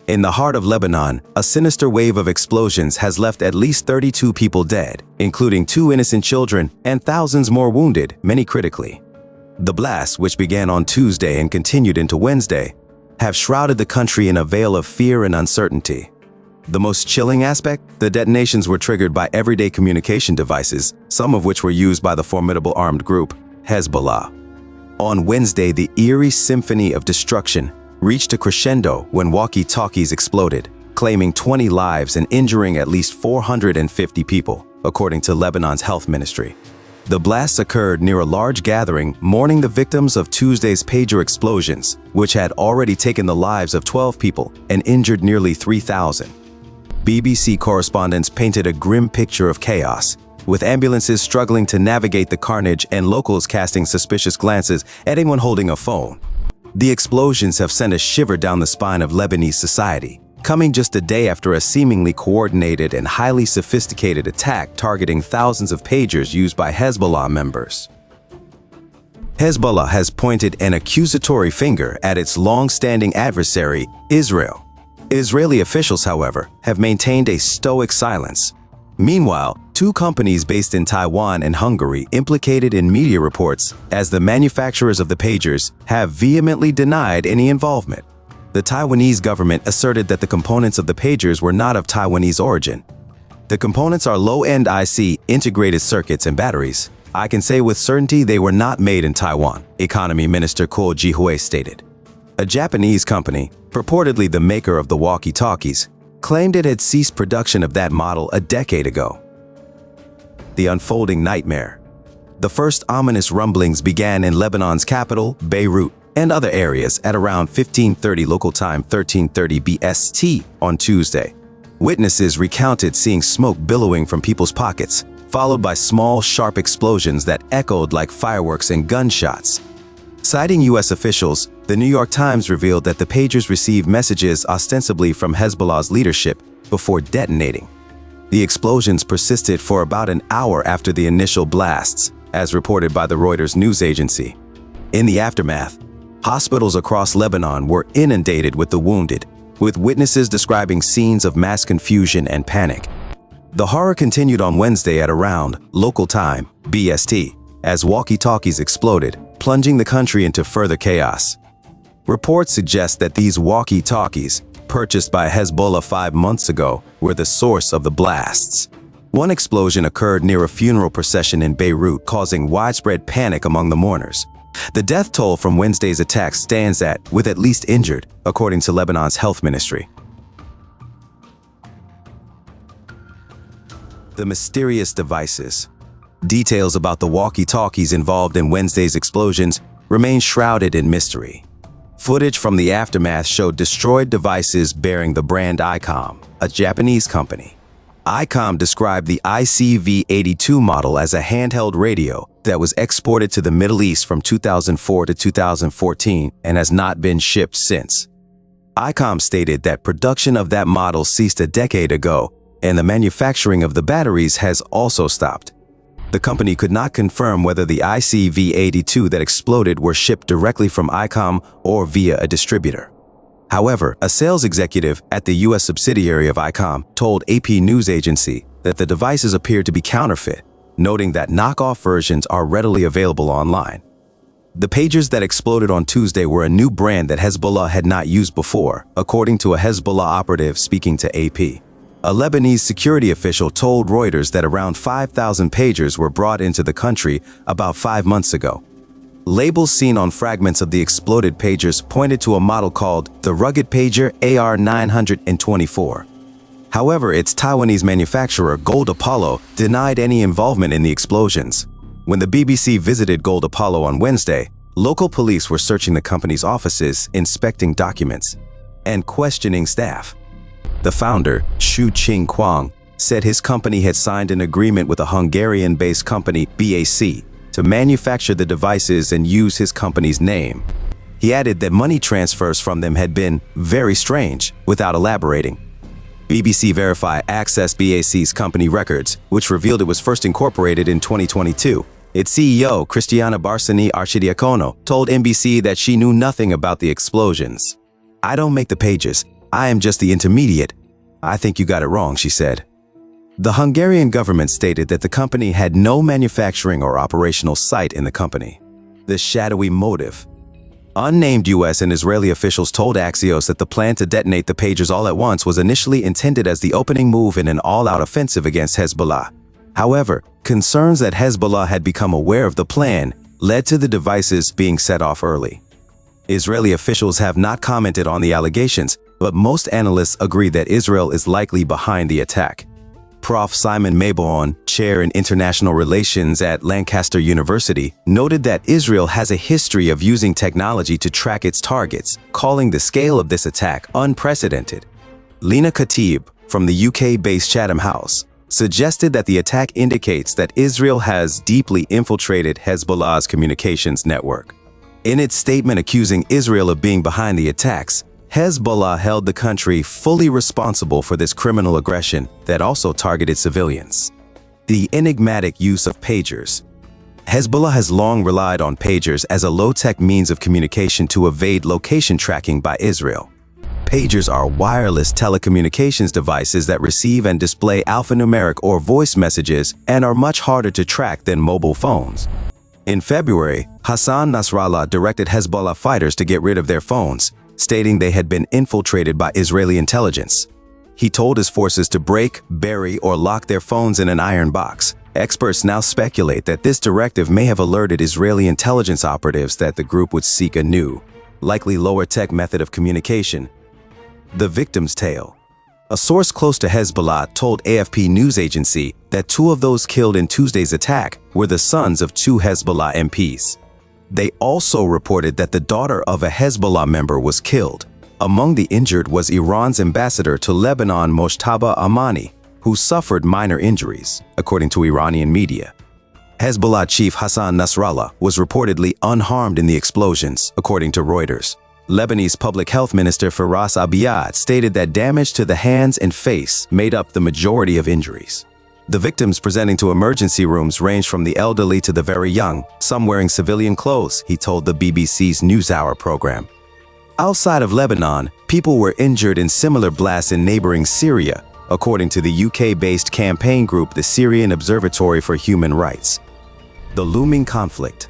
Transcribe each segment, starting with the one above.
In the heart of Lebanon, a sinister wave of explosions has left at least 32 people dead, including 2 innocent children and thousands more wounded, many critically. The blasts, which began on Tuesday and continued into Wednesday, have shrouded the country in a veil of fear and uncertainty. The most chilling aspect? The detonations were triggered by everyday communication devices, some of which were used by the formidable armed group, Hezbollah. On Wednesday, the eerie symphony of destruction reached a crescendo when walkie-talkies exploded, claiming 20 lives and injuring at least 450 people, according to Lebanon's health ministry. The blasts occurred near a large gathering mourning the victims of Tuesday's pager explosions, which had already taken the lives of 12 people and injured nearly 3,000. BBC correspondents painted a grim picture of chaos, with ambulances struggling to navigate the carnage and locals casting suspicious glances at anyone holding a phone. The explosions have sent a shiver down the spine of Lebanese society, coming just a day after a seemingly coordinated and highly sophisticated attack targeting thousands of pagers used by Hezbollah members. Hezbollah has pointed an accusatory finger at its long-standing adversary, Israel. Israeli officials, however, have maintained a stoic silence. Meanwhile, 2 companies based in Taiwan and Hungary implicated in media reports as the manufacturers of the pagers have vehemently denied any involvement. The Taiwanese government asserted that the components of the pagers were not of Taiwanese origin. The components are low-end IC, integrated circuits, and batteries. I can say with certainty they were not made in Taiwan, Economy Minister Ko Ji-hui stated. A Japanese company, purportedly the maker of the walkie-talkies, claimed it had ceased production of that model a decade ago. The unfolding nightmare. The first ominous rumblings began in Lebanon's capital, Beirut, and other areas at around 15:30 local time 13:30 BST on Tuesday. Witnesses recounted seeing smoke billowing from people's pockets, followed by small, sharp explosions that echoed like fireworks and gunshots. Citing U.S. officials, the New York Times revealed that the pagers received messages ostensibly from Hezbollah's leadership before detonating. The explosions persisted for about an hour after the initial blasts, as reported by the Reuters news agency. In the aftermath, hospitals across Lebanon were inundated with the wounded, with witnesses describing scenes of mass confusion and panic. The horror continued on Wednesday at around local time, BST, as walkie-talkies exploded, plunging the country into further chaos. Reports suggest that these walkie-talkies, purchased by Hezbollah 5 months ago, were the source of the blasts. One explosion occurred near a funeral procession in Beirut, causing widespread panic among the mourners. The death toll from Wednesday's attack stands with at least injured, according to Lebanon's health ministry. The mysterious devices. Details about the walkie-talkies involved in Wednesday's explosions remain shrouded in mystery. Footage from the aftermath showed destroyed devices bearing the brand ICOM, a Japanese company. ICOM described the ICV-82 model as a handheld radio that was exported to the Middle East from 2004 to 2014 and has not been shipped since. ICOM stated that production of that model ceased a decade ago, and the manufacturing of the batteries has also stopped. The company could not confirm whether the ICV-82 that exploded were shipped directly from ICOM or via a distributor. However, a sales executive at the U.S. subsidiary of ICOM told AP news agency that the devices appeared to be counterfeit, noting that knockoff versions are readily available online. The pagers that exploded on Tuesday were a new brand that Hezbollah had not used before, according to a Hezbollah operative speaking to AP. A Lebanese security official told Reuters that around 5,000 pagers were brought into the country about 5 months ago. Labels seen on fragments of the exploded pagers pointed to a model called the Rugged Pager AR-924. However, its Taiwanese manufacturer, Gold Apollo, denied any involvement in the explosions. When the BBC visited Gold Apollo on Wednesday, local police were searching the company's offices, inspecting documents, and questioning staff. The founder, Xu Qingquang, said his company had signed an agreement with a Hungarian-based company, BAC, to manufacture the devices and use his company's name. He added that money transfers from them had been very strange, without elaborating. BBC Verify accessed BAC's company records, which revealed it was first incorporated in 2022. Its CEO, Cristiana Barsini Archidiacono, told NBC that she knew nothing about the explosions. "I don't make the pages. I am just the intermediate. I think you got it wrong, she said. The Hungarian government stated that the company had no manufacturing or operational site in the company. The shadowy motive. Unnamed U.S. and Israeli officials told Axios that the plan to detonate the pagers all at once was initially intended as the opening move in an all-out offensive against Hezbollah. However, concerns that Hezbollah had become aware of the plan led to the devices being set off early. Israeli officials have not commented on the allegations, but most analysts agree that Israel is likely behind the attack. Prof. Simon Mabon, chair in international relations at Lancaster University, noted that Israel has a history of using technology to track its targets, calling the scale of this attack unprecedented. Lena Khatib, from the UK-based Chatham House, suggested that the attack indicates that Israel has deeply infiltrated Hezbollah's communications network. In its statement accusing Israel of being behind the attacks, Hezbollah held the country fully responsible for this criminal aggression that also targeted civilians. The enigmatic use of pagers. Hezbollah has long relied on pagers as a low-tech means of communication to evade location tracking by Israel. Pagers are wireless telecommunications devices that receive and display alphanumeric or voice messages and are much harder to track than mobile phones. In February, Hassan Nasrallah directed Hezbollah fighters to get rid of their phones, stating they had been infiltrated by Israeli intelligence. He told his forces to break, bury, or lock their phones in an iron box. Experts now speculate that this directive may have alerted Israeli intelligence operatives that the group would seek a new, likely lower-tech method of communication. The victim's tale. A source close to Hezbollah told AFP news agency that 2 of those killed in Tuesday's attack were the sons of 2 Hezbollah MPs. They also reported that the daughter of a Hezbollah member was killed. Among the injured was Iran's ambassador to Lebanon, Mojtaba Amani, who suffered minor injuries, according to Iranian media. Hezbollah chief Hassan Nasrallah was reportedly unharmed in the explosions, according to Reuters. Lebanese public health minister Firas Abiad stated that damage to the hands and face made up the majority of injuries. The victims presenting to emergency rooms ranged from the elderly to the very young, some wearing civilian clothes, he told the BBC's NewsHour program. Outside of Lebanon, people were injured in similar blasts in neighboring Syria, according to the UK-based campaign group the Syrian Observatory for Human Rights. The looming conflict.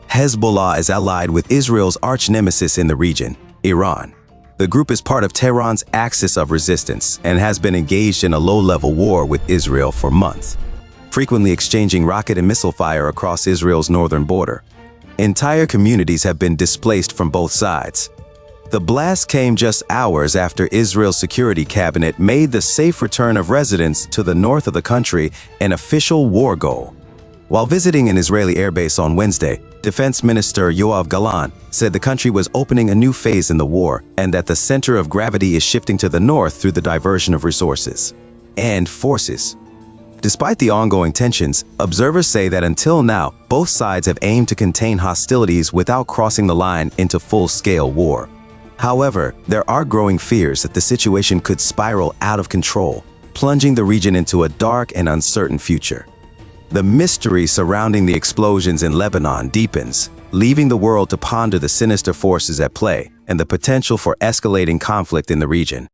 Hezbollah is allied with Israel's arch-nemesis in the region, Iran. The group is part of Tehran's axis of resistance and has been engaged in a low-level war with Israel for months, frequently exchanging rocket and missile fire across Israel's northern border. Entire communities have been displaced from both sides. The blast came just hours after Israel's security cabinet made the safe return of residents to the north of the country an official war goal. While visiting an Israeli airbase on Wednesday, Defense Minister Yoav Gallant said the country was opening a new phase in the war and that the center of gravity is shifting to the north through the diversion of resources and forces. Despite the ongoing tensions, observers say that until now, both sides have aimed to contain hostilities without crossing the line into full-scale war. However, there are growing fears that the situation could spiral out of control, plunging the region into a dark and uncertain future. The mystery surrounding the explosions in Lebanon deepens, leaving the world to ponder the sinister forces at play and the potential for escalating conflict in the region.